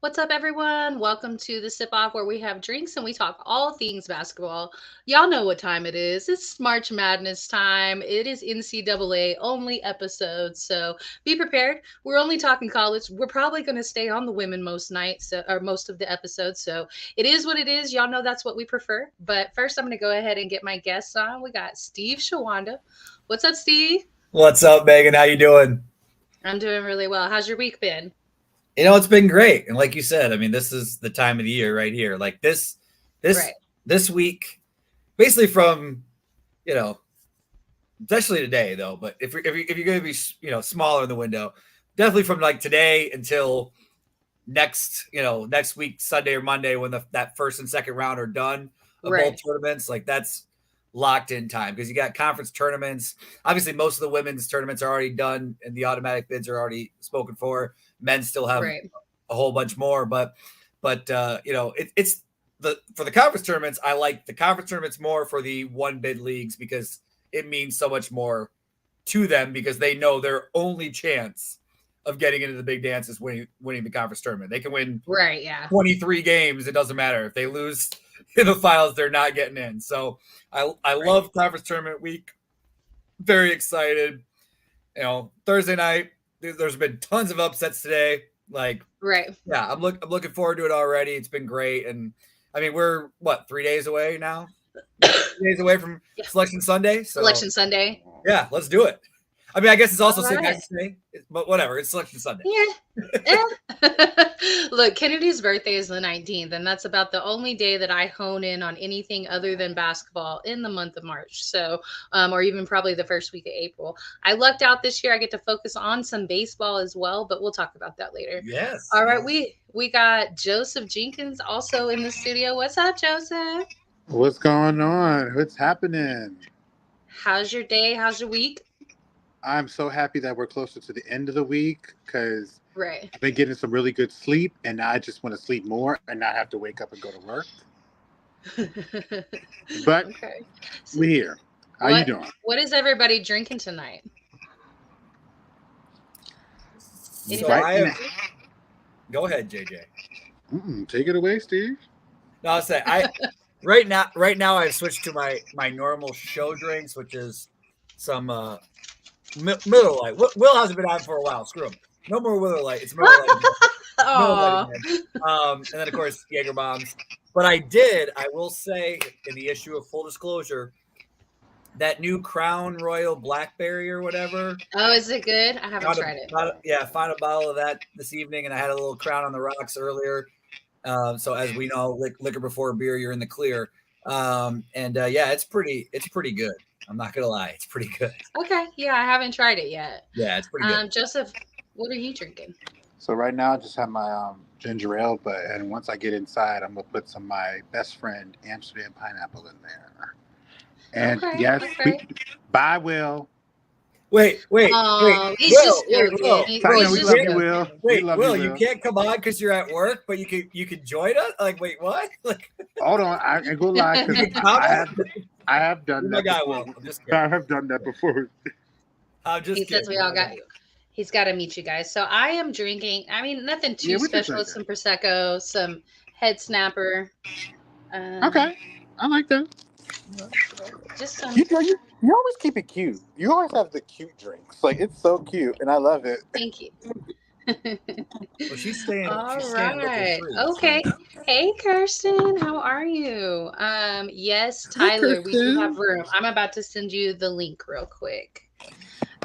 What's up, everyone? Welcome to the Sip-Off, where we have drinks and we talk all things basketball. Y'all know what time it is. It's March Madness time. It is NCAA only episodes, so be prepared. We're only talking college. We're probably going to stay on the women most nights or most of the episodes, so it is what it is. Y'all know that's what we prefer. But first, I'm going to go ahead and get my guests on. We got Steve Shawanda. What's up, Steve? What's up, Megan? How you doing? I'm doing really well. How's your week been? It's been great. And like you said, I mean, this is the time of the year right here. Like this week, basically from, especially today though, but if you're going to be, smaller in the window, definitely from like today until next week, Sunday or Monday, when that first and second round are done of both tournaments, like that's locked in time because you got conference tournaments. Obviously, most of the women's tournaments are already done and the automatic bids are already spoken for. Men still have a whole bunch more, but it's for the conference tournaments. I like the conference tournaments more for the one bid leagues because it means so much more to them because they know their only chance of getting into the big dance is winning the conference tournament. They can win 23 games. It doesn't matter if they lose in the finals, they're not getting in. So I love conference tournament week. Very excited. Thursday night. There's been tons of upsets today. I'm looking forward to it already. It's been great, and I mean we're 3 days away now. 3 days away from Selection Sunday. So, Selection Sunday. Yeah, let's do it. I mean, I guess it's also St. Patrick's Day, but whatever. It's Selection Sunday. Yeah. Look, Kennedy's birthday is the 19th, and that's about the only day that I hone in on anything other than basketball in the month of March. So, or even probably the first week of April. I lucked out this year. I get to focus on some baseball as well, but we'll talk about that later. Yes. All right. We got Joseph Jenkins also in the studio. What's up, Joseph? What's going on? What's happening? How's your day? How's your week? I'm so happy that we're closer to the end of the week because I've been getting some really good sleep, and now I just want to sleep more and not have to wake up and go to work. But we're here. How you doing? What is everybody drinking tonight? Go ahead, JJ. Take it away, Steve. No, I'll say right now I've switched to my normal show drinks, which is some Miller Lite. Will hasn't been on for a while. Screw him. No more Miller Lite. It's Miller Lite. And then of course Jaeger bombs. But I will say, in the issue of full disclosure, that new Crown Royal Blackberry or whatever. Oh, is it good? I haven't tried it. Found a bottle of that this evening, and I had a little Crown on the rocks earlier. So as we know, liquor before beer, you're in the clear. It's pretty good. I'm not gonna lie, it's pretty good. Okay, yeah, I haven't tried it yet. Yeah, it's pretty good. Joseph, what are you drinking? So right now I just have my ginger ale, and once I get inside, I'm gonna put some of my best friend Amsterdam pineapple in there. And bye, Will. Wait. He's just joking. Will, you can't come on because you're at work, but you can join us. Like, wait, what? Hold on, I ain't gonna lie, because I have done that. I have done that before. He says we all got you. He's got to meet you guys. So I am drinking. I mean, nothing too special. Some Prosecco, some Head Snapper. Okay, I like that. Just some. You always keep it cute. You always have the cute drinks. Like, it's so cute, and I love it. Thank you. Well, she's staying. All right. Okay. Hey, Kirsten, how are you? Yes, Tyler, we do have room. I'm about to send you the link real quick.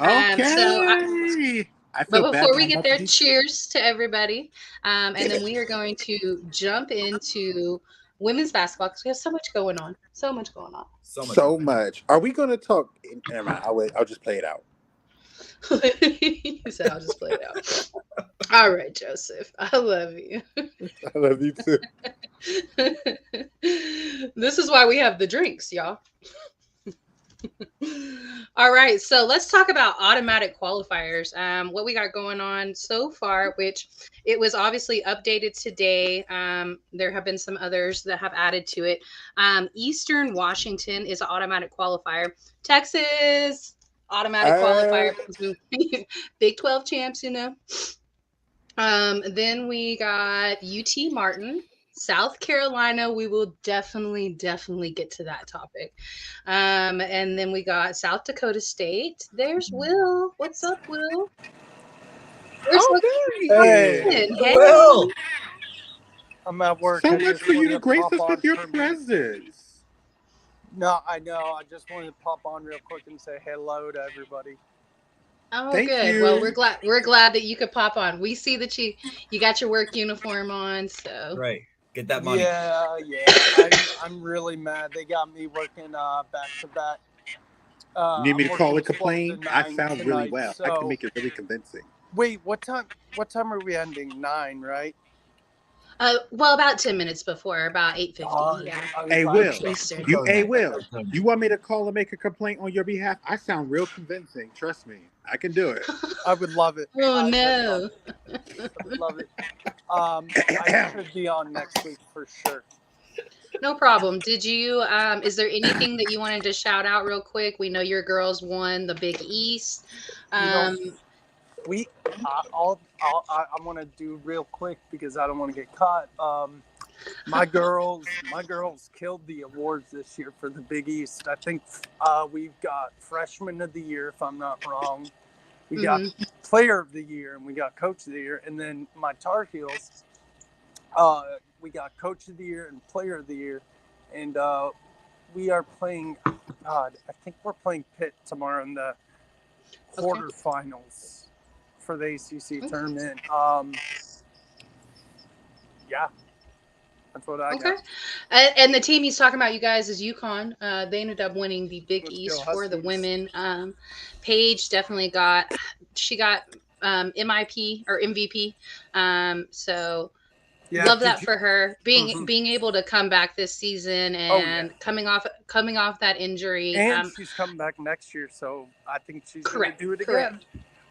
Okay. But before we get there, cheers to everybody. And then we are going to jump into women's basketball because we have so much going on. So much. Are we going to talk? Never mind. I'll just play it out. He said, I'll just play it out. All right, Joseph. I love you. I love you too. This is why we have the drinks, y'all. All right, so let's talk about automatic qualifiers. What we got going on so far, which it was obviously updated today. There have been some others that have added to it. Eastern Washington is an automatic qualifier. Texas, automatic qualifier. Big 12 champs, you know. Then we got UT Martin. South Carolina, we will definitely get to that topic. And then we got South Dakota State. There's Will. What's up, Will? Hey, Will. I'm at work. So much for you to grace us with your presence. No, I know. I just wanted to pop on real quick and say hello to everybody. Oh, Thank good. you. Well, we're glad that you could pop on. We see that you got your work uniform on, so Right. Get that money. Yeah. I'm really mad. They got me working back to back. You need me to I'm call a working complaint? 12 to I 9 sound really tonight, well. I so- can make it really convincing. Wait, what time are we ending? 9, right? well, about 10 minutes before, about 8:50. Yeah. Hey, Will. Eastern. Will, you want me to call and make a complaint on your behalf? I sound real convincing. Trust me. I can do it. I would love it. Oh, I no. would love it. I should be on next week for sure. No problem. Did you is there anything that you wanted to shout out real quick? We know your girls won the Big East. I'm going to do real quick because I don't want to get caught. My girls killed the awards this year for the Big East. I think we've got Freshman of the Year, if I'm not wrong. We got Player of the Year, and we got Coach of the Year. And then my Tar Heels, we got Coach of the Year and Player of the Year. And we are playing, I think we're playing Pitt tomorrow in the quarterfinals for the ACC tournament. Yeah. That's what I got. And the team he's talking about, you guys, is UConn. They ended up winning the Big East for the women. Paige definitely got MIP or MVP. So love that for her being able to come back this season and coming off that injury. And she's coming back next year, so I think she's going to do it again.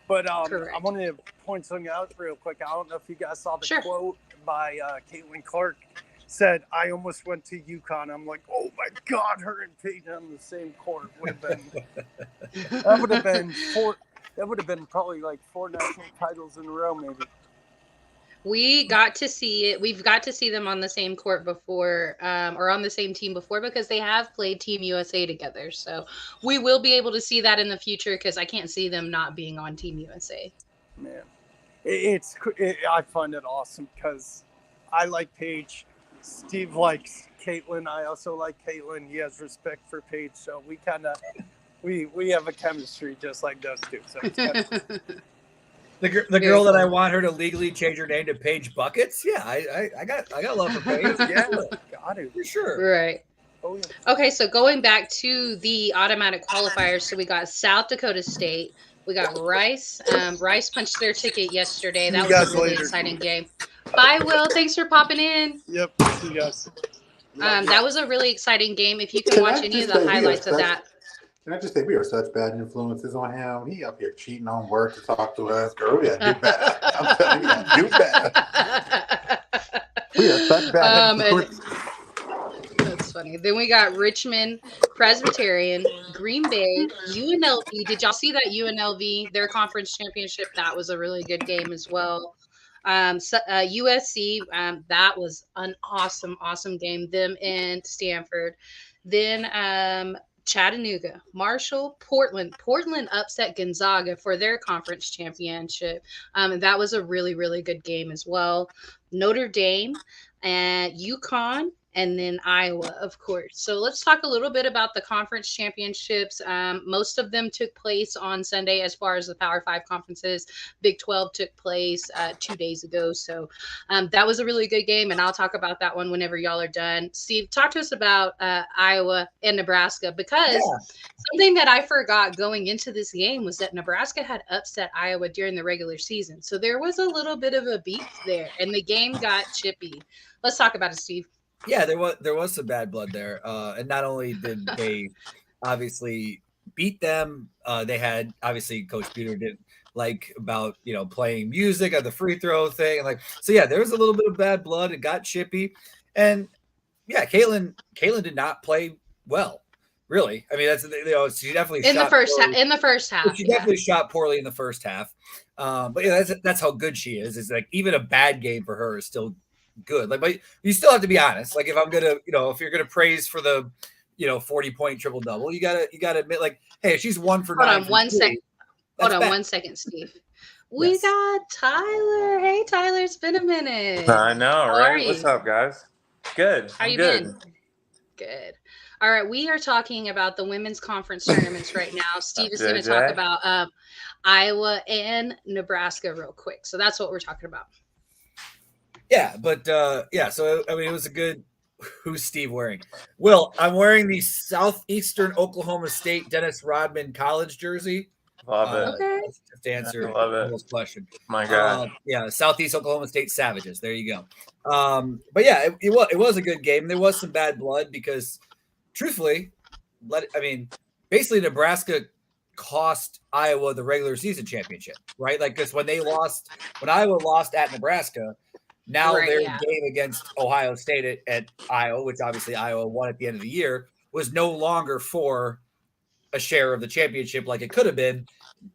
But I wanted to point something out real quick. I don't know if you guys saw the quote by Caitlin Clark. Said, I almost went to UConn. I'm like, oh my God, her and Peyton on the same court that would have been probably like 4 national titles in a row, maybe. We got to see it. We've got to see them on the same court before, or on the same team before, because they have played Team USA together. So we will be able to see that in the future, because I can't see them not being on Team USA. Man, I find it awesome because I like Paige. Steve likes Caitlin. I also like Caitlin. He has respect for Paige. So we kind of we have a chemistry just like those two. So it's the girl that I want her to legally change her name to Paige Buckets. Yeah, I got love for Paige. Yeah, got it for sure. Right. Oh, yeah. Okay, so going back to the automatic qualifiers, so we got South Dakota State. We got Rice. Rice punched their ticket yesterday. That was a really exciting game. Bye, Will. Thanks for popping in. Yep. See you guys. That was a really exciting game. If you can watch any of the highlights of that. Can I just say we are such bad influences on him? He up here cheating on work to talk to us. Girl, we gotta do better. I'm telling you, we gotta do better. We are such bad influences. That's funny. Then we got Richmond, Presbyterian, Green Bay, UNLV. Did y'all see that UNLV, their conference championship? That was a really good game as well. USC, that was an awesome game. Them and Stanford. Then Chattanooga, Marshall, Portland. Portland upset Gonzaga for their conference championship. That was a really good game as well. Notre Dame and UConn, and then Iowa, of course. So let's talk a little bit about the conference championships. Most of them took place on Sunday as far as the Power 5 conferences. Big 12 took place 2 days ago. So that was a really good game, and I'll talk about that one whenever y'all are done. Steve, talk to us about Iowa and Nebraska, because something that I forgot going into this game was that Nebraska had upset Iowa during the regular season. So there was a little bit of a beef there, and the game got chippy. Let's talk about it, Steve. Yeah, there was some bad blood there, and not only did they obviously beat them. They had obviously Coach Peter did like about playing music at the free throw thing, and so yeah, there was a little bit of bad blood. It got chippy, and yeah, Caitlin did not play well. Really, I mean she definitely in the first half. In the first half, she definitely shot poorly in the first half. But yeah, that's how good she is. Is like even a bad game for her is still good. Like, but you still have to be honest. Like if I'm gonna, if you're gonna praise for the, 40-point triple double, you gotta admit, like, hey, if she's 1 for 9. Hold on 1 second. Hold on 1 second, Steve. We got Tyler. Hey, Tyler, it's been a minute. I know, right? What's up, guys? Good. How you been? Good. All right, we are talking about the women's conference tournaments right now. Steve is going to talk about Iowa and Nebraska real quick. So that's what we're talking about. Yeah, but so I mean, it was a good. Who's Steve wearing? Will, I'm wearing the Southeastern Oklahoma State Dennis Rodman College jersey. Love it. Okay. To answer Will's question. My God. Southeast Oklahoma State Savages. There you go. But yeah, it was a good game. There was some bad blood because, truthfully, basically Nebraska cost Iowa the regular season championship, right? Like, because when Iowa lost at Nebraska, now their game against Ohio State at Iowa, which obviously Iowa won at the end of the year, was no longer for a share of the championship like it could have been.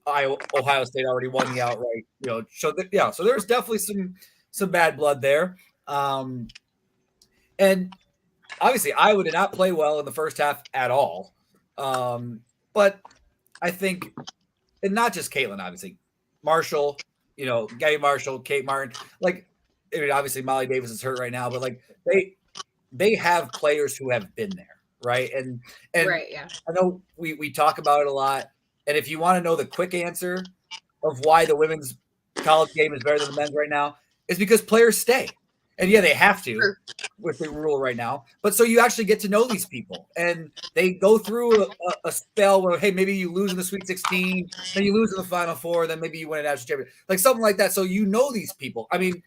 Ohio State already won the outright, so there's definitely some bad blood there. And obviously Iowa did not play well in the first half at all. But I think, and not just Caitlin, obviously, Marshall, Gabby Marshall, Kate Martin, obviously Molly Davis is hurt right now, but they have players who have been there. Right. And right, yeah. I know we talk about it a lot. And if you want to know the quick answer of why the women's college game is better than the men's right now, is because players stay. And yeah, they have to with the rule right now. But so you actually get to know these people, and they go through a spell where, hey, maybe you lose in the Sweet 16, then you lose in the Final Four, then maybe you win a national championship, like something like that. So you know these people. I mean,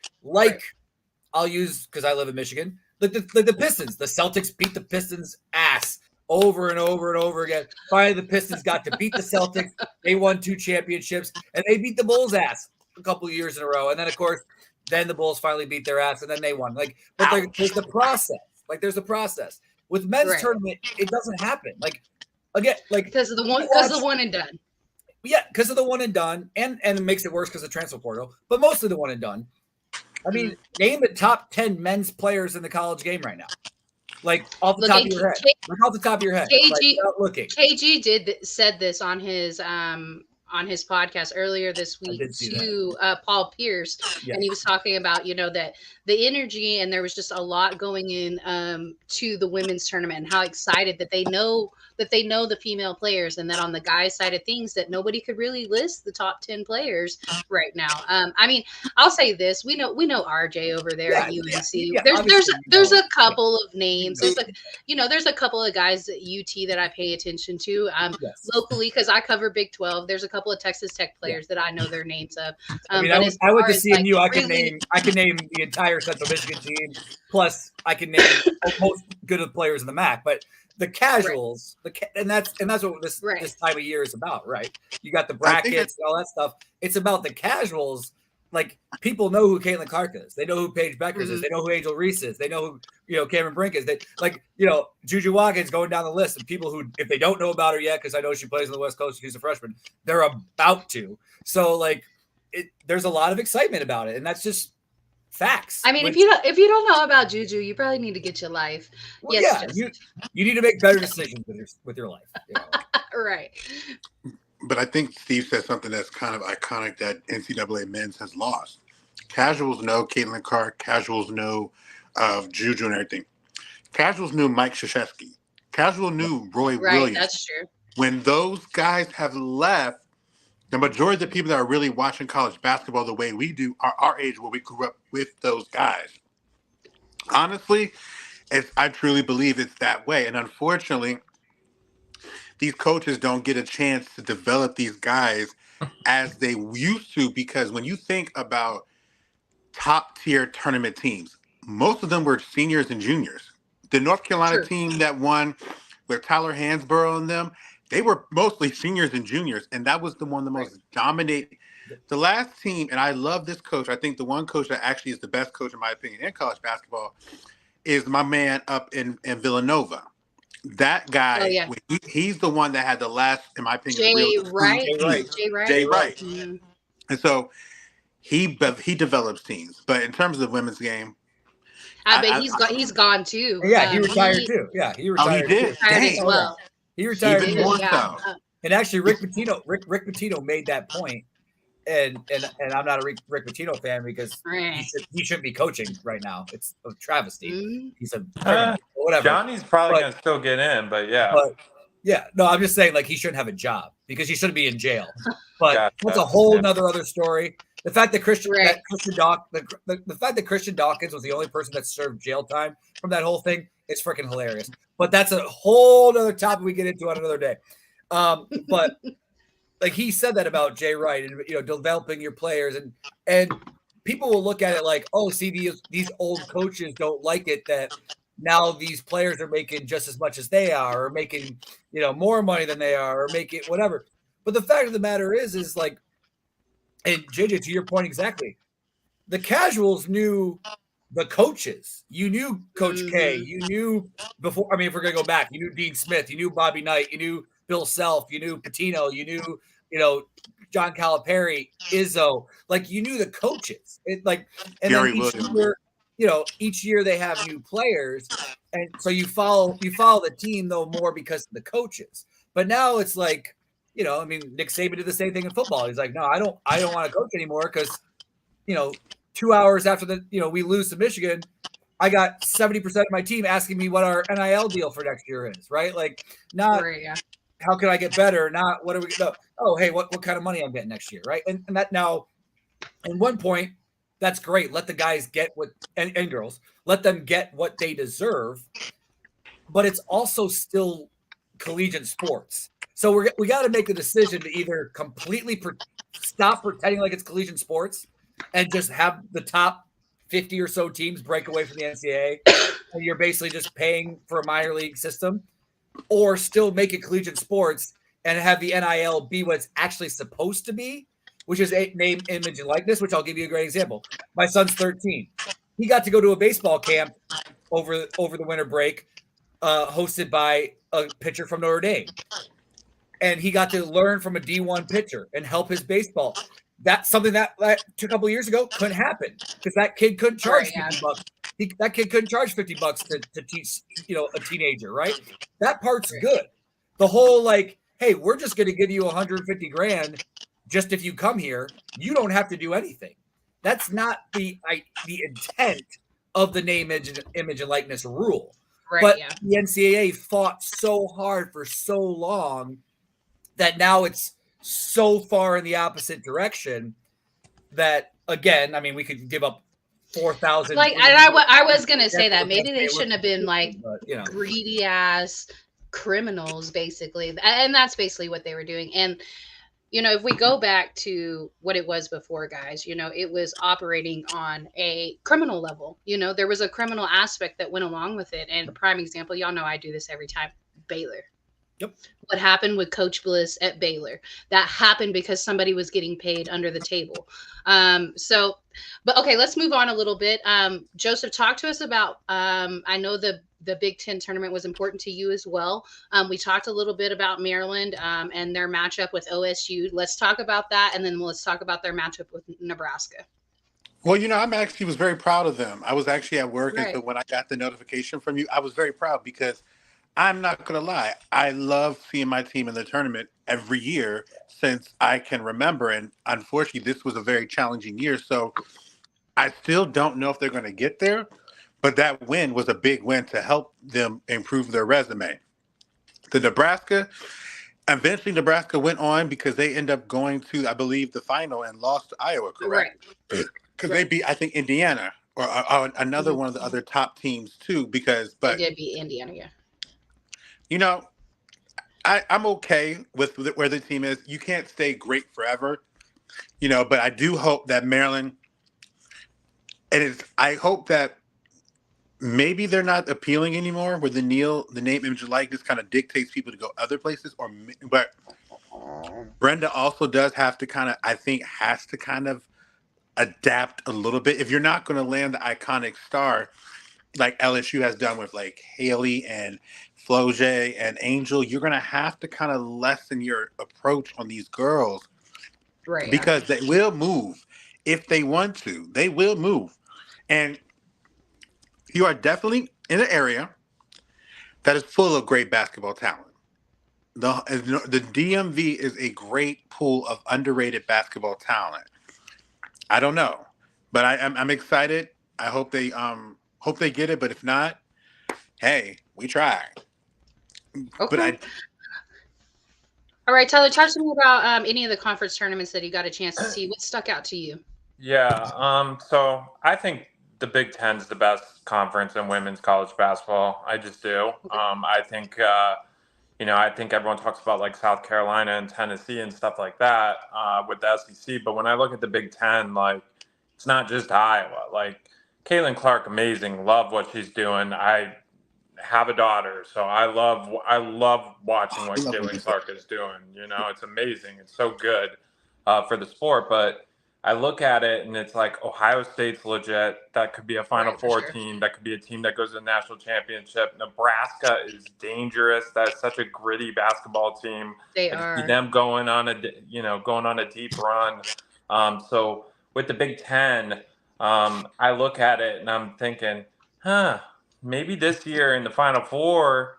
I'll use, because I live in Michigan, like the Pistons. The Celtics beat the Pistons' ass over and over and over again. Finally, the Pistons got to beat the Celtics. They won 2 championships, and they beat the Bulls' ass a couple of years in a row. And then, of course, then the Bulls finally beat their ass, and then they won. But there's the process. There's the process. With men's tournament, it doesn't happen. Because of the one and done. Yeah, because of the one and done, and it makes it worse because of transfer portal, but mostly the one and done. I mean, name the top 10 men's players in the college game right now. Off the top of your head. Off the top of your head. KG said this on his podcast earlier this week to Paul Pierce, and he was talking about that the energy, and there was just a lot going in to the women's tournament, and how excited that they know the female players, and that on the guys' side of things that nobody could really list the top 10 players right now. I mean, I'll say this: we know RJ over there at UNC. There's a couple of names. There's a couple of guys at UT that I pay attention to locally, because I cover Big 12. There's a couple of Texas Tech players that I know their names of. I went to CMU. I can name the entire Central Michigan team. Plus, I can name most good of players in the MAC, but. The casuals, and that's what this time of year is about, right? You got the brackets and all that stuff. It's about the casuals. Like, people know who Caitlin Clark is. They know who Paige Beckers is. They know who Angel Reese is. They know who Cameron Brink is. Juju Watkins going down the list of people who, if they don't know about her yet, because I know she plays on the West Coast, she's a freshman, they're about to. So there's a lot of excitement about it, and that's just facts. I mean, if you don't know about Juju, you probably need to get your life. Well, you need to make better decisions with your life. Right. But I think Steve said something that's kind of iconic that NCAA men's has lost. Casuals know Caitlin Clark. Casuals know of Juju and everything. Casuals knew Mike Krzyzewski. Casual knew Roy Williams. That's true. When those guys have left, the majority of the people that are really watching college basketball the way we do are our age, where we grew up with those guys. Honestly, I truly believe it's that way. And unfortunately, these coaches don't get a chance to develop these guys as they used to, because when you think about top-tier tournament teams, most of them were seniors and juniors. The North Carolina team that won with Tyler Hansborough and them, they were mostly seniors and juniors, and that was one of the most dominating. The last team, and I love this coach. I think the one coach that actually is the best coach, in my opinion, in college basketball is my man up in Villanova. That guy, he's the one that had the last, in my opinion, Jay Wright. Jay Wright. Mm-hmm. And so he develops teams. But in terms of the women's game, I bet he's gone too. Yeah, he retired too. Yeah, he retired. Oh, he did. As well. He retired even more so. And actually, Rick Pitino made that point. And I'm not a Rick Pitino fan because he shouldn't be coaching right now. It's a travesty. Mm-hmm. He's a whatever. Johnny's probably gonna still get in, but yeah. No, I'm just saying, like, he shouldn't have a job because he shouldn't be in jail. But that's a whole other story. The fact that Christian Dawkins was the only person that served jail time from that whole thing is freaking hilarious. But that's a whole other topic we get into on another day. But like he said that about Jay Wright and developing your players and people will look at it like, oh, see, these old coaches don't like it that now these players are making just as much as they are or making more money than they are or make it whatever. But the fact of the matter is like, and JJ, to your point exactly, the casuals knew the coaches. You knew Coach K. You knew before. I mean, if we're gonna go back, you knew Dean Smith. You knew Bobby Knight. You knew Bill Self. You knew Pitino. You knew John Calipari, Izzo. Like you knew the coaches. And Gary then each year they have new players, and so you follow the team though more because of the coaches. But now it's like. I mean, Nick Saban did the same thing in football. He's like, no, I don't want to coach anymore because, 2 hours after we lose to Michigan, I got 70% of my team asking me what our NIL deal for next year is, right? Like, not how can I get better? Not what are we? No, oh, hey, what kind of money I'm getting next year, right? And that now, at one point, that's great. Let the guys get what and girls let them get what they deserve, but it's also still collegiate sports. So we got to make a decision to either completely stop pretending like it's collegiate sports and just have the top 50 or so teams break away from the NCAA, and you're basically just paying for a minor league system, or still make it collegiate sports and have the NIL be what it's actually supposed to be, which is a name, image, and likeness, which I'll give you a great example. My son's 13. He got to go to a baseball camp over the winter break hosted by a pitcher from Notre Dame. And he got to learn from a D1 pitcher and help his baseball. That's something that a couple of years ago couldn't happen because that kid couldn't charge $50. That kid couldn't charge $50 to teach, a teenager, right? That part's good. The whole like, hey, we're just going to give you $150,000 just if you come here. You don't have to do anything. That's not the intent of the name, image, and likeness rule. Right, but the NCAA fought so hard for so long that now it's so far in the opposite direction that, again, I mean, we could give up 4,000. Like, I was going to say that. Maybe they shouldn't have been, like, greedy-ass criminals, basically. And that's basically what they were doing. And, if we go back to what it was before, guys, it was operating on a criminal level. There was a criminal aspect that went along with it. And a prime example, y'all know I do this every time, Baylor. Yep. What happened with Coach Bliss at Baylor? That happened because somebody was getting paid under the table. But okay, let's move on a little bit. Joseph, talk to us about, I know the Big Ten tournament was important to you as well. We talked a little bit about Maryland and their matchup with OSU. Let's talk about that. And then let's talk about their matchup with Nebraska. Well, I actually was very proud of them. I was actually at work. And so when I got the notification from you, I was very proud because I'm not going to lie. I love seeing my team in the tournament every year since I can remember. And unfortunately, this was a very challenging year. So I still don't know if they're going to get there. But that win was a big win to help them improve their resume. The Nebraska, eventually Nebraska went on because they ended up going to, I believe, the final and lost to Iowa, correct? Because they beat, I think, Indiana or another one of the other top teams too. They did beat Indiana, yeah. I'm okay with where the team is. You can't stay great forever, but I do hope that Maryland, I hope that maybe they're not appealing anymore, where the name, image, and likeness kind of dictates people to go other places. But Brenda also does have to kind of, I think, has to kind of adapt a little bit. If you're not going to land the iconic star like LSU has done with like Haley and Floje and Angel, you're going to have to kind of lessen your approach on these girls, Right. because they will move if they want to. They will move. And you are definitely in an area that is full of great basketball talent. The DMV is a great pool of underrated basketball talent. I don't know, but I'm excited. I hope they get it. But if not, hey, we tried. Okay. All right, Tyler, talk to me about any of the conference tournaments that you got a chance to see. What stuck out to you? Yeah. So I think the Big Ten is the best conference in women's college basketball. I just do. Okay. I think, I think everyone talks about like South Carolina and Tennessee and stuff like that with the SEC. But when I look at the Big Ten, like, it's not just Iowa. Like, Caitlin Clark, amazing. Love what she's doing. I have a daughter, so I love watching what Caitlin Clark is doing. It's amazing. It's so good for the sport. But I look at it and it's like Ohio State's legit. That could be a Final Four team. That could be a team that goes to the national championship. Nebraska is dangerous. That's such a gritty basketball team. They I are. see them going on a deep run. So with the Big Ten, I look at it and I'm thinking, maybe this year in the Final Four,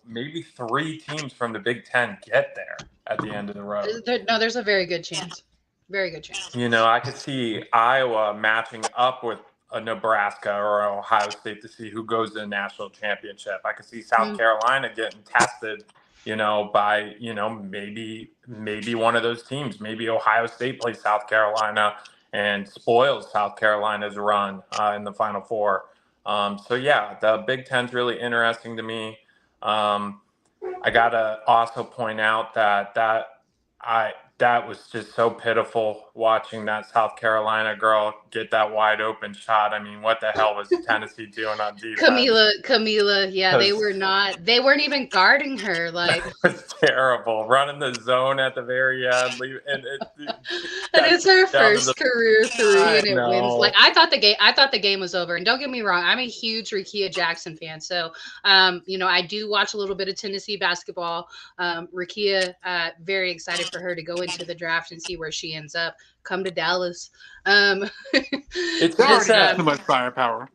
maybe 3 teams from the Big Ten get there at the end of the road. No, there's a very good chance. Very good chance. I could see Iowa matching up with a Nebraska or Ohio State to see who goes to the national championship. I could see South Carolina getting tested, by, maybe one of those teams. Maybe Ohio State plays South Carolina and spoils South Carolina's run in the Final Four. So yeah, the Big Ten's really interesting to me. I gotta also point out that was just so pitiful watching that South Carolina girl get that wide open shot. I mean, what the hell was Tennessee doing on defense? Camila, yeah, they weren't even guarding her. Like, it was terrible. Running the zone at the very end, and it's her first career 3, and it wins. Like, I thought the game was over. And don't get me wrong, I'm a huge Rickea Jackson fan, so I do watch a little bit of Tennessee basketball. Rickea, very excited for her to go into the draft and see where she ends up. Come to Dallas. It's just too much firepower.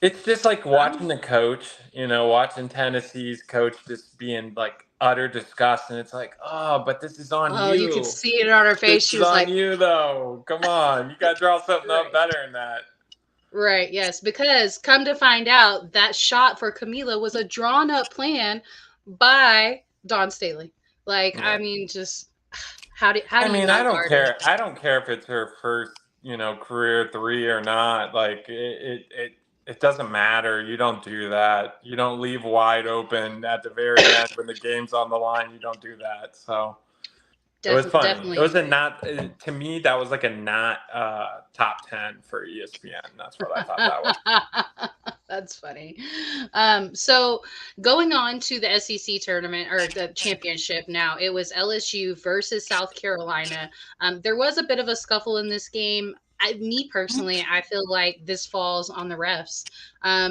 It's just like watching the coach, watching Tennessee's coach just being like utter disgust, and it's like, oh, but this is on you. Oh, you can see it on her face. She was like, on you though. Come on, you got to draw something up better than that. Right. Yes, because come to find out, that shot for Camila was a drawn up plan by Dawn Staley. Like, I mean, just. I don't care. I don't care if it's her first, career 3 or not. Like it doesn't matter. You don't do that. You don't leave wide open at the very end when the game's on the line. You don't do that. So it was funny. Definitely. It was to me, that was like a not top 10 for ESPN. That's what I thought that was. That's funny. So going on to the SEC tournament or the championship now, it was LSU versus South Carolina. There was a bit of a scuffle in this game. Me personally, I feel like this falls on the refs.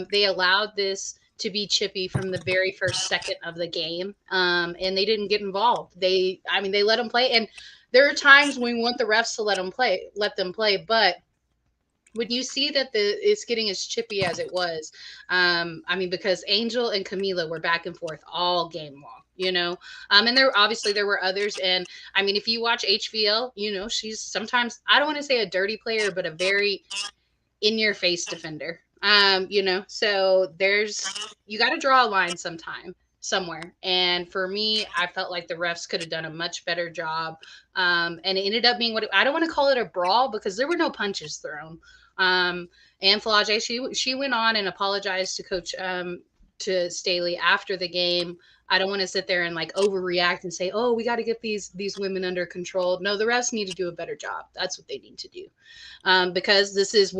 They allowed this to be chippy from the very first second of the game, and they didn't get involved. They let them play, and there are times when we want the refs to let them play, but when you see that it's getting as chippy as it was, because Angel and Camila were back and forth all game long, and there were others. And if you watch HVL, she's sometimes, I don't want to say a dirty player, but a very in your face defender. So you got to draw a line somewhere. And for me, I felt like the refs could have done a much better job. And it ended up being I don't want to call it a brawl because there were no punches thrown. And Flage, she went on and apologized to Coach to Staley after the game. I don't want to sit there and like overreact and say, oh, we got to get these women under control. No, the refs need to do a better job. That's what they need to do. Because this is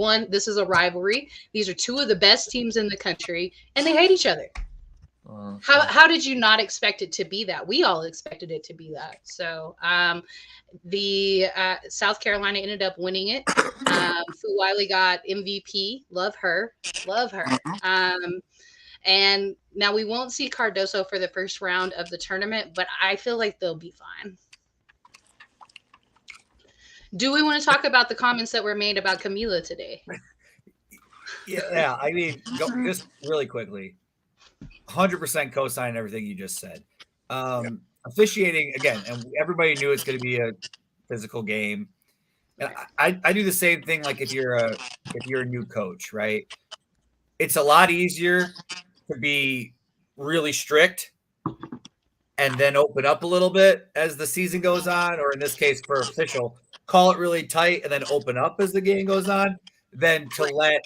a rivalry. These are two of the best teams in the country, and they hate each other. How did you not expect it to be that? We all expected it to be that. So the South Carolina ended up winning it. Fu Wiley got MVP. Love her. And now we won't see Cardoso for the first round of the tournament, but I feel like they'll be fine. Do we want to talk about the comments that were made about Camila today? Yeah. I mean, just really quickly, 100% co-sign everything you just said. Officiating again, and everybody knew it's going to be a physical game. And I do the same thing. Like if you're a new coach, right? It's a lot easier to be really strict and then open up a little bit as the season goes on, or in this case for official, call it really tight and then open up as the game goes on, than to let.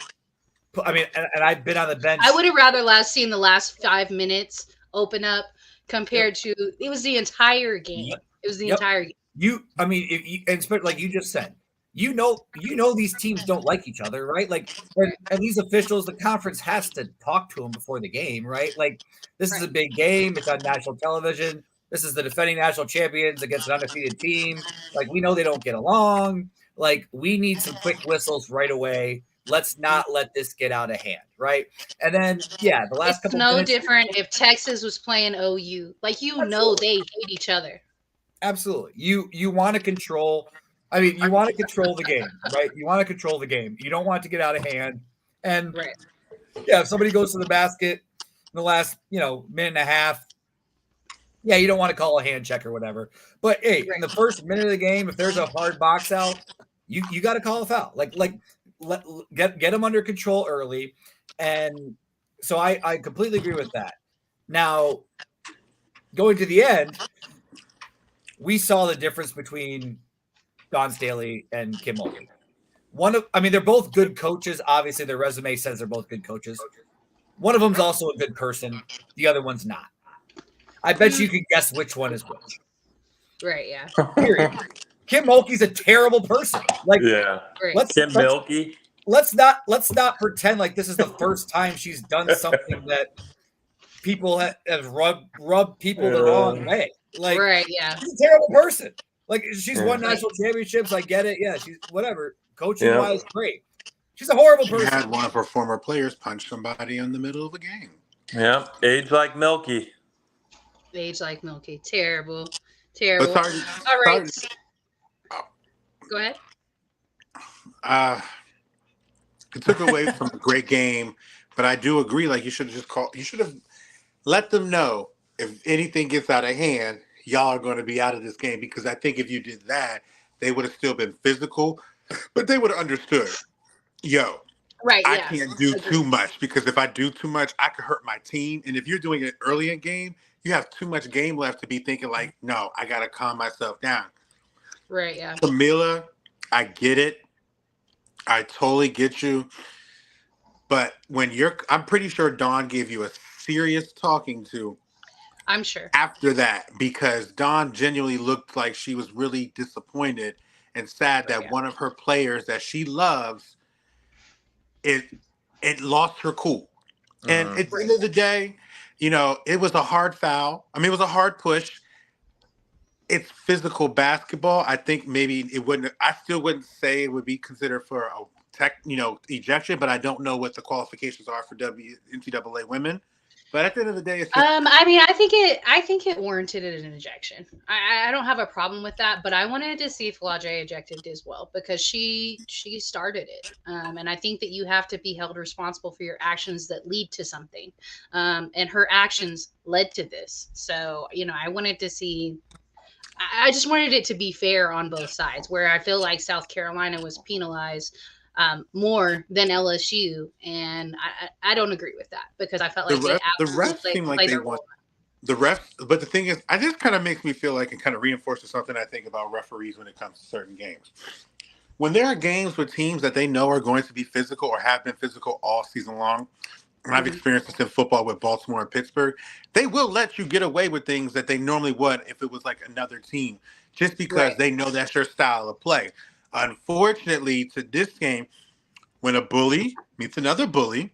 I mean, and I've been on the bench. I would have rather seen the last 5 minutes open up compared to it was the entire game. It was the entire game. And like you just said, you know these teams don't like each other, right? Like, and these officials, the conference has to talk to them before the game, right? Like, this is a big game. It's on national television. This is the defending national champions against an undefeated team. Like, we know they don't get along. Like, we need some quick whistles right away. Let's not let this get out of hand, right? And then, the last couple minutes. It's no different if Texas was playing OU. Like, Absolutely. They hate each other. Absolutely. You want to control. I mean, you want to control the game, right? You want to control the game. You don't want it to get out of hand. And, if somebody goes to the basket in the last, minute and a half, you don't want to call a hand check or whatever. But, hey, in the first minute of the game, if there's a hard box out, you got to call a foul. Get them under control early. And so I completely agree with that. Now, going to the end, we saw the difference between Dawn Staley and Kim Mulkey. They're both good coaches. Obviously, their resume says they're both good coaches. One of them's also a good person. The other one's not. I bet you can guess which one is which. Right, yeah. Period. Kim Mulkey's a terrible person. Mulkey. Let's not pretend like this is the first time she's done something that people have rubbed people the wrong way. She's a terrible person. Like, she's won national championships. I get it. Yeah, she's whatever. Coaching wise, great. She's a horrible person. She had one of her former players punch somebody in the middle of a game. Yeah, age like Milky. Terrible. But All right. Go ahead. It took away from a great game, but I do agree. Like, you should have let them know if anything gets out of hand, y'all are going to be out of this game, because I think if you did that, they would have still been physical, but they would have understood, I can't do too much, because if I do too much, I could hurt my team. And if you're doing it early in game, you have too much game left to be thinking like, no, I got to calm myself down. Right, yeah. Camila, I get it. I totally get you. But I'm pretty sure Dawn gave you a serious talking to. I'm sure. After that, because Dawn genuinely looked like she was really disappointed and sad that one of her players that she loves, it lost her cool. And at the end of the day, it was a hard foul. I mean, it was a hard push. It's physical basketball. I think maybe it wouldn't. I still wouldn't say it would be considered for a ejection, but I don't know what the qualifications are for NCAA women. But at the end of the day, it's just, I think it warranted an ejection. I don't have a problem with that, but I wanted to see Flau'jae ejected as well, because she started it, and I think that you have to be held responsible for your actions that lead to something, and her actions led to this. So I wanted to see. I just wanted it to be fair on both sides, where I feel like South Carolina was penalized more than LSU, and I don't agree with that, because I felt like the refs seem like they won. The refs, but the thing is, I just kind of makes me feel like it kind of reinforces something I think about referees when it comes to certain games. When there are games with teams that they know are going to be physical or have been physical all season long, and I've experienced this in football with Baltimore and Pittsburgh, they will let you get away with things that they normally would if it was like another team, just because Right. they know that's your style of play. Unfortunately, to this game, when a bully meets another bully,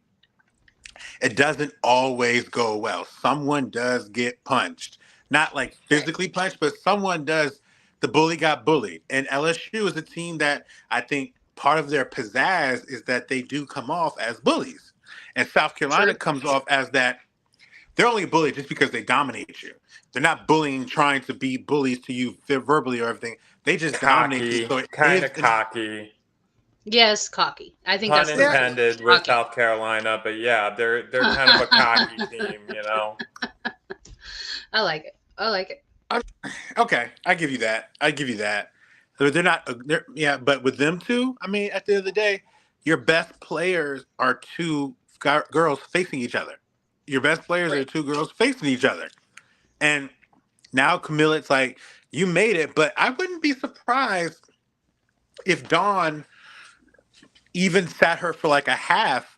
it doesn't always go well. Someone does get punched. Not like physically punched, but someone does. The bully got bullied. And LSU is a team that I think part of their pizzazz is that they do come off as bullies. And South Carolina True. comes off as that they're only bullied just because they dominate you. They're not bullying, trying to be bullies to you verbally or everything. They just dominate you. Cocky, So it kind is of cocky. Yes, cocky. I think Pun that's the word. intended with Cocky. South Carolina, but yeah, they're kind of a cocky team, you know. I like it. I like it. Okay, I give you that. They're not. But with them two, I mean, at the end of the day, your best players are two girls facing each other. Your best players are Right. two girls facing each other. And now Camilla, it's like, you made it, but I wouldn't be surprised if Dawn even sat her for like a half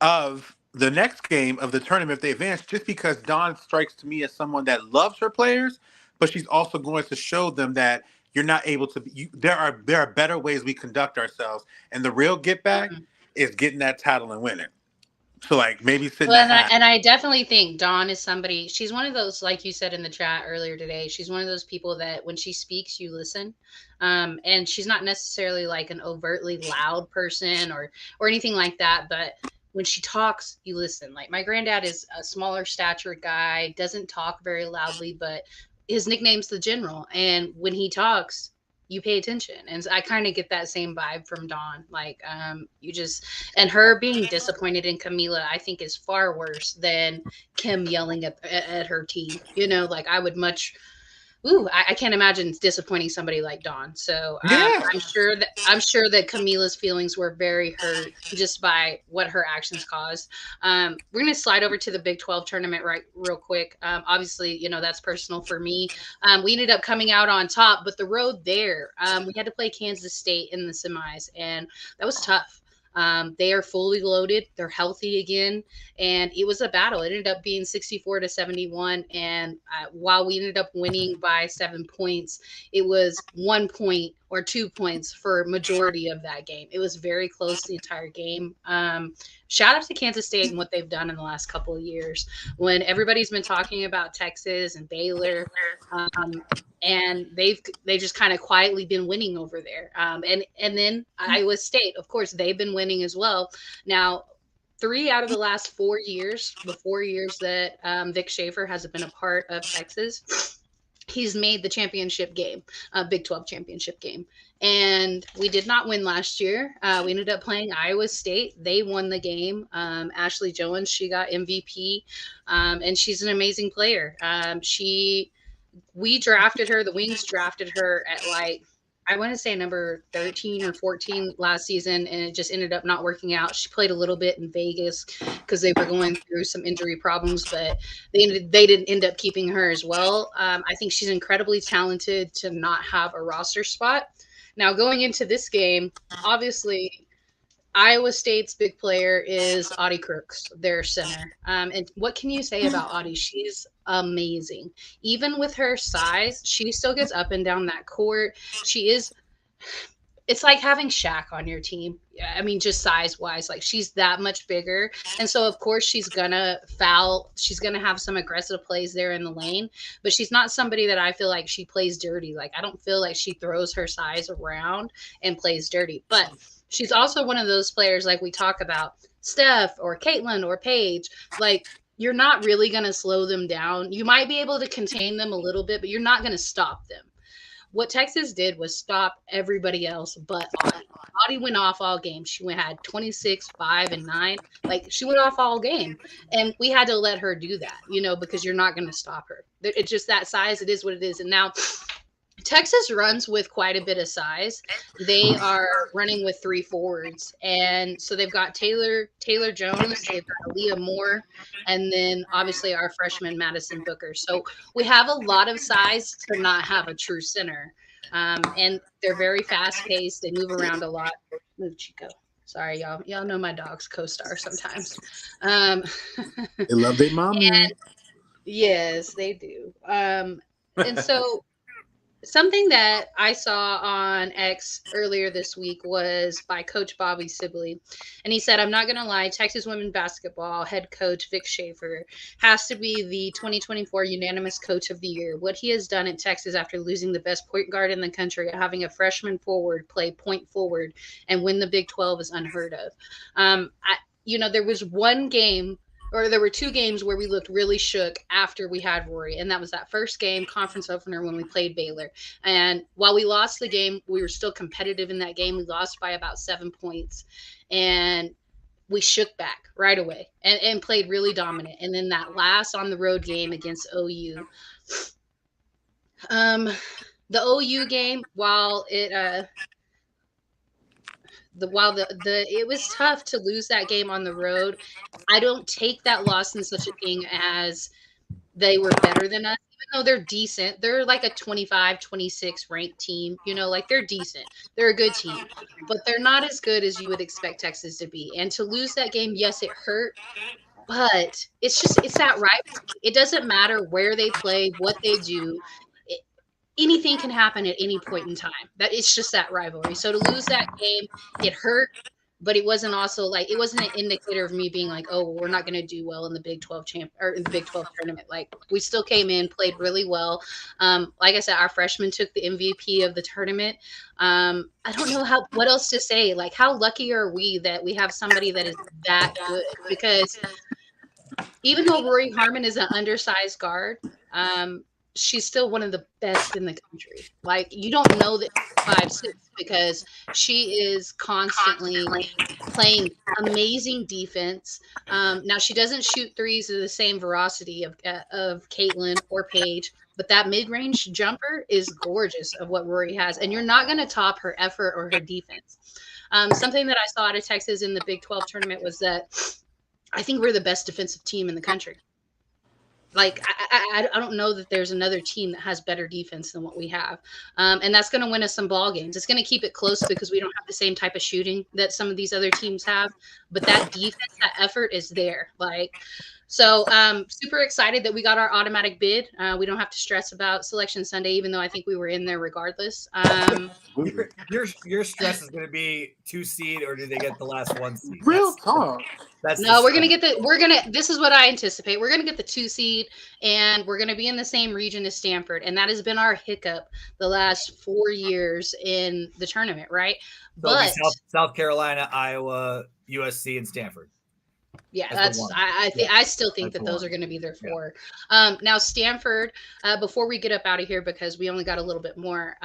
of the next game of the tournament if they advance, just because Dawn strikes to me as someone that loves her players, but she's also going to show them that you're not able to there are better ways we conduct ourselves, and the real get back is getting that title and winning. So like maybe sitting Well, at half. and I definitely think Dawn is somebody, she's one of those, like you said in the chat earlier today, she's one of those people that when she speaks, you listen. And she's not necessarily like an overtly loud person or anything like that, but when she talks, you listen. Like my granddad is a smaller stature guy, doesn't talk very loudly, but his nickname's the General. And when he talks, you pay attention. And I kind of get that same vibe from Dawn. Like, you just, and her being disappointed in Camila, I think is far worse than Kim yelling at her team. You know, like I would much, I can't imagine disappointing somebody like Dawn. So Yeah. I'm sure that Camila's feelings were very hurt just by what her actions caused. We're going to slide over to the Big 12 tournament real quick. Obviously, you know, that's personal for me. We ended up coming out on top, but the road there, we had to play Kansas State in the semis, and that was tough. They are fully loaded. They're healthy again. And it was a battle. It ended up being 64-71. And while we ended up winning by 7 points, it was 1 point or 2 points for majority of that game. It was very close the entire game. Shout out to Kansas State and what they've done in the last couple of years. When everybody's been talking about Texas and Baylor, and they just kind of quietly been winning over there. And then Iowa State, of course, they've been winning as well. Now, 3 out of the last 4 years, the 4 years that Vic Schaefer has been a part of Texas, he's made the championship game, Big 12 championship game. And we did not win last year. We ended up playing Iowa State. They won the game. Ashley Jones, she got MVP, and she's an amazing player. We drafted her, the Wings drafted her at like, I want to say number 13 or 14 last season, and it just ended up not working out. She played a little bit in Vegas because they were going through some injury problems, but they didn't end up keeping her as well. I think she's incredibly talented to not have a roster spot. Now, going into this game, obviously, Iowa State's big player is Audie Crooks, their center. And what can you say about Audie? She's amazing. Even with her size, she still gets up and down that court. It's like having Shaq on your team. I mean, just size-wise, like she's that much bigger. And so, of course, she's going to foul. She's going to have some aggressive plays there in the lane. But she's not somebody that I feel like she plays dirty. Like, I don't feel like she throws her size around and plays dirty. But she's also one of those players, like we talk about, Steph or Caitlin or Paige, like you're not really going to slow them down. You might be able to contain them a little bit, but you're not going to stop them. What Texas did was stop everybody else but Audie. Audie went off all game. She had 26, 5, and 9. Like, she went off all game. And we had to let her do that, you know, because you're not going to stop her. It's just that size. It is what it is. And now Texas runs with quite a bit of size. They are running with 3 forwards. And so they've got Taylor Jones, they've got Aaliyah Moore, and then obviously our freshman Madison Booker. So we have a lot of size to not have a true center. And they're very fast paced. They move around a lot. Move, Chico. Sorry, y'all. Y'all know my dogs co-star sometimes. Um, They love their mama. yes, they do. And so something that I saw on X earlier this week was by Coach Bobby Sibley. And he said, I'm not going to lie, Texas women basketball head coach Vic Schaefer has to be the 2024 unanimous coach of the year. What he has done at Texas after losing the best point guard in the country, having a freshman forward play point forward and win the Big 12 is unheard of. There was one game, or there were two games where we looked really shook after we had Rory. And that was that first game, conference opener, when we played Baylor. And while we lost the game, we were still competitive in that game. We lost by about 7 points. And we shook back right away and played really dominant. And then that last on the road game against OU. The OU game, while it was tough to lose that game on the road, I don't take that loss in such a thing as they were better than us, even though they're decent. They're like a 25, 26 ranked team, like they're decent. They're a good team, but they're not as good as you would expect Texas to be. And to lose that game, yes, it hurt, but it's that rivalry. It doesn't matter where they play, what they do. Anything can happen at any point in time. That it's just that rivalry. So to lose that game, it hurt, but it wasn't an indicator of me being like, oh, well, we're not going to do well in the Big 12 or in the Big 12 tournament. Like, we still came in, played really well. Like I said, our freshmen took the MVP of the tournament. I don't know what else to say. Like, how lucky are we that we have somebody that is that good? Because even though Rory Harmon is an undersized guard, she's still one of the best in the country. Like, you don't know that 5'6" because she is constantly playing amazing defense. Now she doesn't shoot threes of the same veracity of Caitlin or Paige, but that mid-range jumper is gorgeous of what Rory has, and you're not going to top her effort or her defense. Something that I saw out of Texas in the Big 12 tournament was that I think we're the best defensive team in the country. Like, I don't know that there's another team that has better defense than what we have. And that's going to win us some ball games. It's going to keep it close because we don't have the same type of shooting that some of these other teams have. But that defense, that effort is there. So super excited that we got our automatic bid. We don't have to stress about Selection Sunday, even though I think we were in there regardless. Your stress is going to be 2 seed, or do they get the last 1 seed? Real talk. This is what I anticipate. We're going to get the 2 seed, and we're going to be in the same region as Stanford. And that has been our hiccup the last 4 years in the tournament, right? So but South Carolina, Iowa, USC, and Stanford. Yeah, I still think that those are going to be their 4. Now Stanford, before we get up out of here, because we only got a little bit more,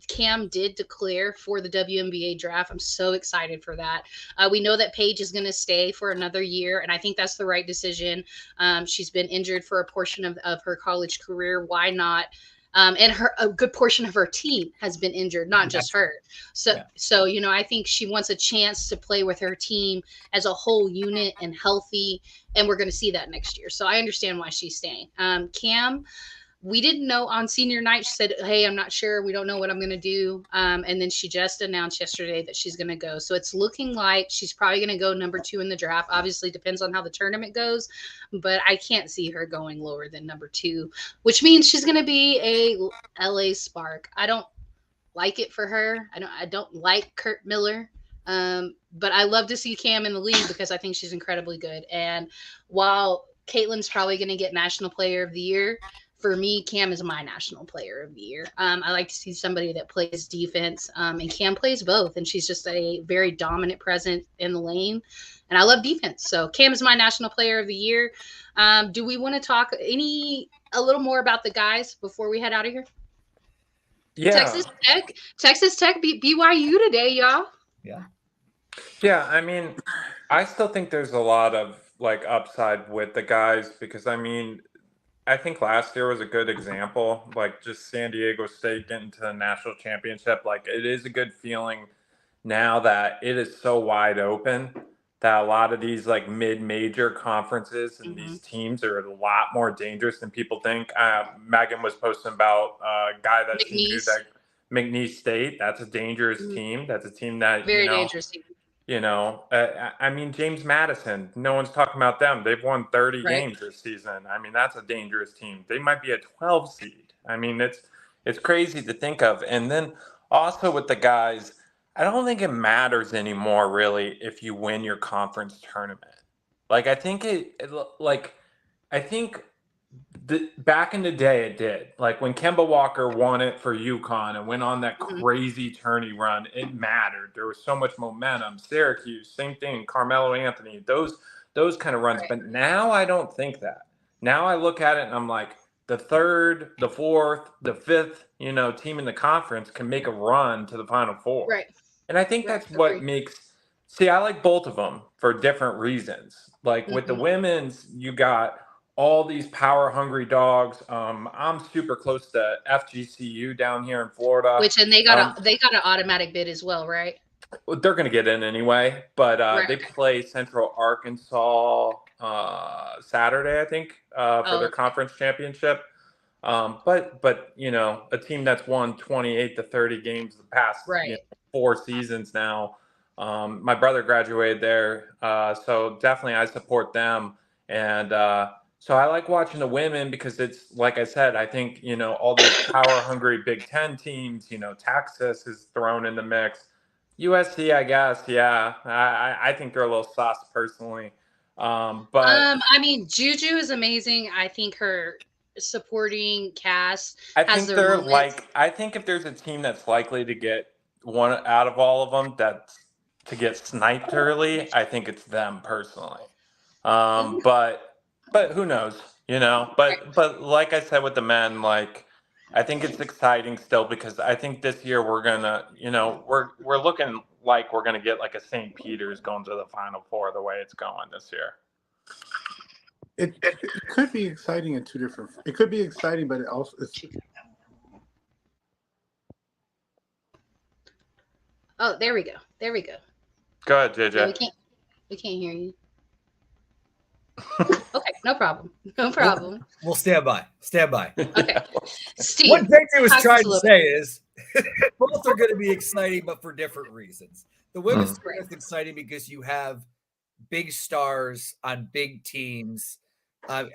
Cam did declare for the WNBA draft. I'm so excited for that. We know that Paige is going to stay for another year, and I think that's the right decision. She's been injured for a portion of her college career. Why not? And a good portion of her team has been injured, not just her. So I think she wants a chance to play with her team as a whole unit and healthy, and we're going to see that next year. So I understand why she's staying. Cam, we didn't know on senior night. She said, hey, I'm not sure. We don't know what I'm going to do. And then she just announced yesterday that she's going to go. So it's looking like she's probably going to go number 2 in the draft. Obviously, depends on how the tournament goes. But I can't see her going lower than number 2, which means she's going to be a LA Spark. I don't like it for her. I don't like Kurt Miller. But I love to see Cam in the league because I think she's incredibly good. And while Caitlin's probably going to get National Player of the Year, for me, Cam is my National Player of the Year. I like to see somebody that plays defense, and Cam plays both, and she's just a very dominant presence in the lane, and I love defense. So Cam is my National Player of the Year. Do we want to talk a little more about the guys before we head out of here? Yeah. Texas Tech beat BYU today, y'all. Yeah, I mean, I still think there's a lot of upside with the guys because I think last year was a good example, just San Diego State getting to the national championship. It is a good feeling now that it is so wide open that a lot of these mid-major conferences and these teams are a lot more dangerous than people think. Megan was posting about a guy that she knew that McNeese State. That's a dangerous team. That's a team that very dangerous team. I mean, James Madison, no one's talking about them. They've won 30 Right. games this season. I mean, that's a dangerous team. They might be a 12 seed. I mean, it's crazy to think of. And then also with the guys, I don't think it matters anymore, really, if you win your conference tournament. Like, I think back in the day, it did. Like when Kemba Walker won it for UConn and went on that crazy tourney run, it mattered. There was so much momentum. Syracuse, same thing. Carmelo Anthony, those kind of runs. Right. But now I don't think that. Now I look at it and I'm like, the third, the fourth, the fifth, team in the conference can make a run to the Final Four. Right. And I think that's what makes. See, I like both of them for different reasons. Like with the women's, you got all these power hungry dogs. I'm super close to FGCU down here in Florida. And they got an automatic bid as well, right? They're going to get in anyway, but they play Central Arkansas Saturday, I think, for their conference championship. But a team that's won 28 to 30 games the past 4 seasons now. My brother graduated there, so definitely I support them. And so I like watching the women because it's, like I said, I think, all these power-hungry Big Ten teams, Texas is thrown in the mix. USC, I guess, yeah. I think they're a little sus personally. But I mean, Juju is amazing. I think her supporting cast has their moments. I think if there's a team that's likely to get one out of all of them to get sniped early, I think it's them personally. But who knows, But like I said with the men, like I think it's exciting still because I think this year we're gonna, we're looking like we're gonna get like a St. Peter's going to the Final Four the way it's going this year. It could be exciting in two different. It could be exciting, but it also is. Oh, there we go. Go ahead, JJ. Yeah, we can't hear you. Okay, no problem. We'll stand by. Okay. Steve, what JJ was trying to say is both are going to be exciting, but for different reasons. The women's team is exciting because you have big stars on big teams. And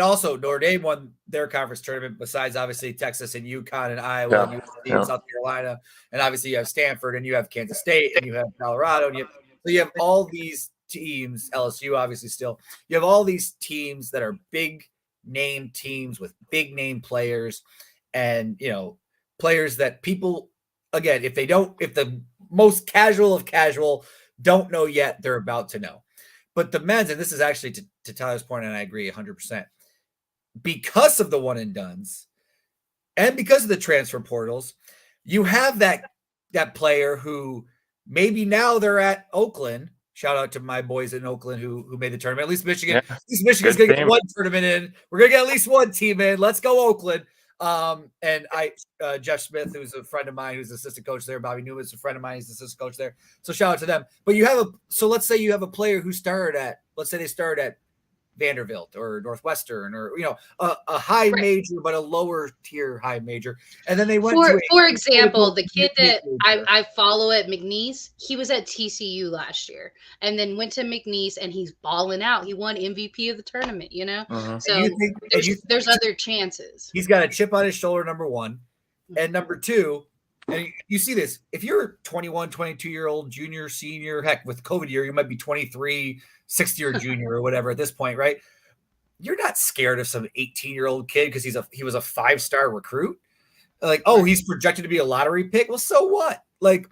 also Notre Dame won their conference tournament besides obviously Texas and UConn and Iowa and USC and South Carolina. And obviously you have Stanford and you have Kansas State and you have Colorado. And you have all these teams, LSU obviously still. You have all these teams that are big name teams with big name players and, players that people, again, if the most casual of casual don't know yet, they're about to know. But the men's, and this is actually to Tyler's point, and I agree 100%, because of the one and dones and because of the transfer portals, you have that player who maybe now they're at Oakland. Shout out to my boys in Oakland who made the tournament. At least Michigan's going to get one tournament in. We're going to get at least one team in. Let's go Oakland. And Jeff Smith, who's a friend of mine, who's the assistant coach there. Bobby Newman's a friend of mine. He's the assistant coach there. So shout out to them. But let's say you have a player who started at Vanderbilt or Northwestern or, a high major, but a lower tier high major. And then they went for example, the kid that I follow at McNeese, he was at TCU last year and then went to McNeese and he's balling out. He won MVP of the tournament, So there's other chances. He's got a chip on his shoulder, number one. And number two, and you see this, if you're a 21, 22-year-old junior, senior, heck, with COVID year, you might be 23, 60-year junior or whatever at this point, right? You're not scared of some 18-year-old kid because he was a 5-star recruit. Like, he's projected to be a lottery pick. Well, so what? Like,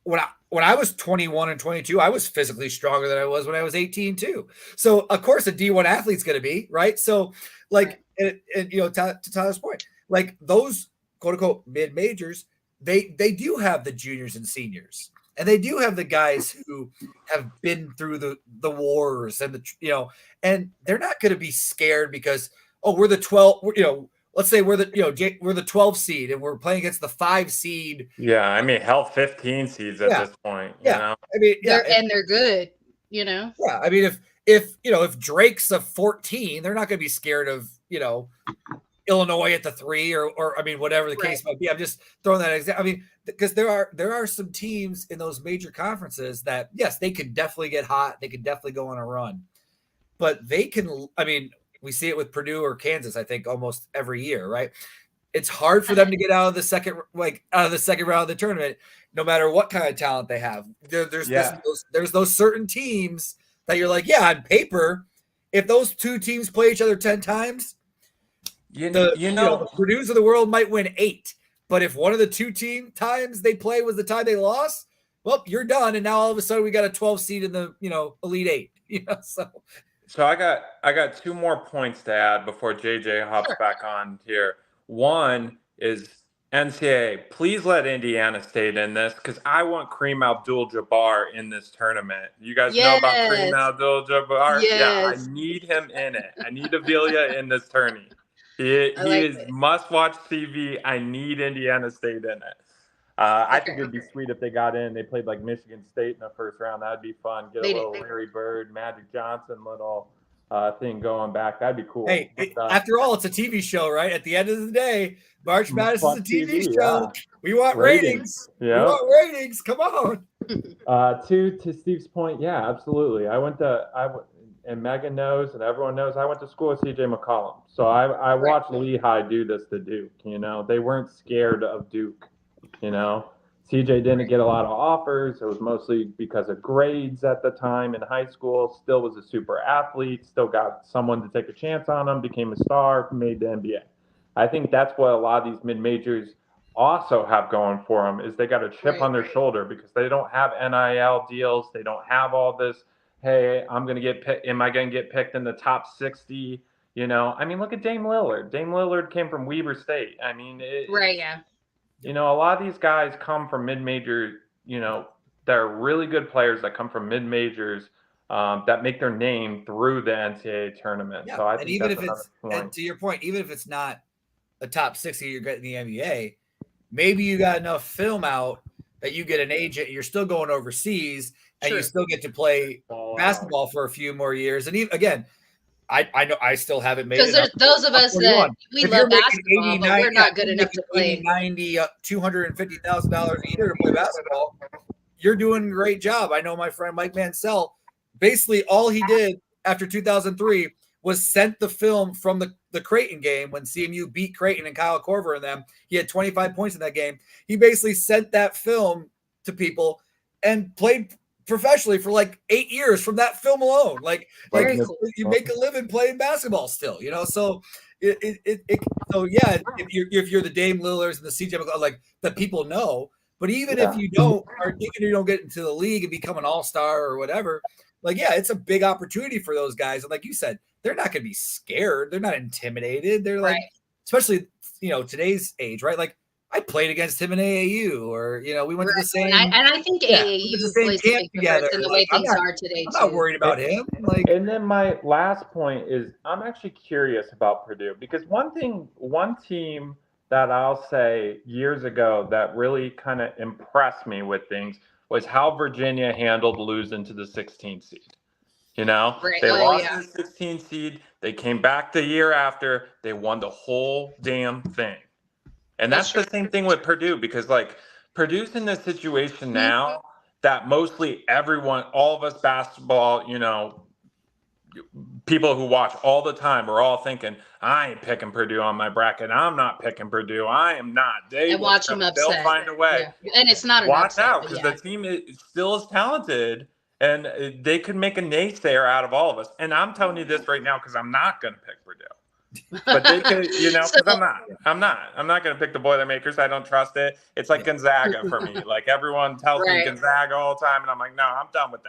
when I was 21 and 22, I was physically stronger than I was when I was 18 too. So of course a D1 athlete's going to be, right? So like, and to Tyler's point, like those quote unquote mid majors, they do have the juniors and seniors. And they do have the guys who have been through the wars and and they're not going to be scared because, we're the 12, let's say we're the 12 seed and we're playing against the 5 seed. Yeah. I mean, hell, 15 seeds at this point. Yeah. I mean, they're good, Yeah. I mean, if Drake's a 14, they're not going to be scared of, Illinois at the 3 or I mean, whatever the case might be. I'm just throwing that example. I mean, because there are some teams in those major conferences that, yes, they could definitely get hot. They could definitely go on a run, but they can, I mean, we see it with Purdue or Kansas, I think almost every year, right? It's hard for them to get out of the second round of the tournament, no matter what kind of talent they have. There's those certain teams that you're like, yeah, on paper, if those two teams play each other 10 times, the Purdue's of the world might win 8. But if one of the two team times they play was the time they lost, well, you're done. And now all of a sudden we got a 12 seed in the, Elite 8. So I got 2 more points to add before JJ hops back on here. One is NCAA, please let Indiana State in this, because I want Kareem Abdul-Jabbar in this tournament. You guys know about Kareem Abdul-Jabbar? Yes. Yeah, I need him in it. I need Avila in this tourney. He is must-watch TV. I need Indiana State in it. I think it would be sweet if they got in. They played like Michigan State in the first round. That'd be fun. Get a little Larry Bird, Magic Johnson little thing going back. That'd be cool. Hey, after all, it's a TV show, right? At the end of the day, March Madness is a TV show. Yeah. We want ratings. Yeah. We want ratings. Come on. To Steve's point, yeah, absolutely. And Megan knows, and everyone knows, I went to school with CJ McCollum. So I watched Lehigh do this to Duke. They weren't scared of Duke. CJ didn't get a lot of offers. It was mostly because of grades at the time in high school. Still was a super athlete. Still got someone to take a chance on him. Became a star. Made the NBA. I think that's what a lot of these mid-majors also have going for them, is they got a chip on their shoulder because they don't have NIL deals. They don't have all this. Hey, am I going to get picked in the top 60? I mean, look at Dame Lillard. Dame Lillard came from Weber State. I mean, a lot of these guys come from mid-major, they're really good players that come from mid-majors that make their name through the NCAA tournament. Yeah, so I think even if it's, and to your point, even if it's not a top 60 you're getting the NBA, maybe you got enough film out that you get an agent, you're still going overseas, and you still get to play basketball for a few more years. And even, again, I know I still haven't made it. Because there's those of us that we love basketball, but we're not good enough to play. 90, $250,000 a year to play basketball. You're doing a great job. I know my friend Mike Mansell, basically all he did after 2003 was sent the film from the Creighton game when CMU beat Creighton and Kyle Korver and them. He had 25 points in that game. He basically sent that film to people and played professionally for like 8 years from that film alone. Like you make a living playing basketball still, so if you're the Dame Lillards and the CJ McCollum, like that people know, but even if you don't, or even if you don't get into the league and become an all-star or whatever, it's a big opportunity for those guys. And like you said, they're not going to be scared. They're not intimidated. They're like, especially, today's age, right? Like, I played against him in AAU, or we went to the same. And I think AAU the same camp together. In the way things are today. I'm not worried about him. And then my last point is, I'm actually curious about Purdue, because one team that I'll say years ago that really kind of impressed me with things was how Virginia handled losing to the 16th seed. They lost to the 16th seed. They came back the year after. They won the whole damn thing. And that's the same thing with Purdue, because Purdue's in this situation now that mostly everyone, all of us basketball, people who watch all the time are all thinking, I ain't picking Purdue on my bracket. I'm not picking Purdue. I am not. They'll find a way. Yeah. And it's not watch out, because the team is still as talented, and they could make a naysayer out of all of us. And I'm telling you this right now because I'm not going to pick Purdue. But they could, because I'm not going to pick the Boilermakers. I don't trust it. It's like Gonzaga for me. Like, everyone tells me Gonzaga all the time, and I'm like, no, I'm done with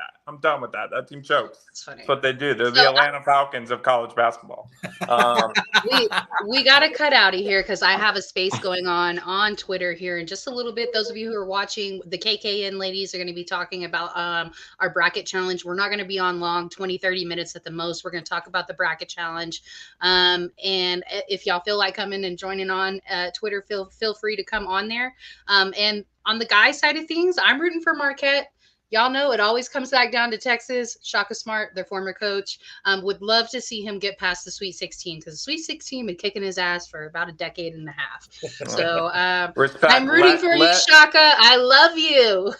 that. That team chokes. That's what they do. They're the Atlanta Falcons of college basketball. We got to cut out of here because I have a space going on Twitter here in just a little bit. Those of you who are watching, the KKN ladies are going to be talking about our bracket challenge. We're not going to be on long, 20, 30 minutes at the most. We're going to talk about the bracket challenge. And if y'all feel like coming and joining on Twitter, feel free to come on there. And on the guys side of things, I'm rooting for Marquette. y'all know it always comes back down to Texas. Shaka Smart, their former coach, would love to see him get past the Sweet 16 because the Sweet 16 been kicking his ass for about a decade and a half. So Respect. I'm rooting for you, Shaka. I love you.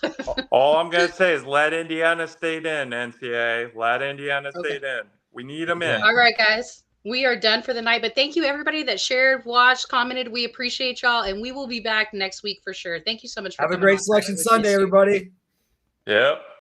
All I'm going to say is let Indiana State in, NCAA. Let Indiana State in. We need them in. All right, guys. We are done for the night, but thank you everybody that shared, watched, commented. We appreciate y'all, and we will be back next week for sure. Thank you so much for Have a great Selection Sunday, everybody. Yep.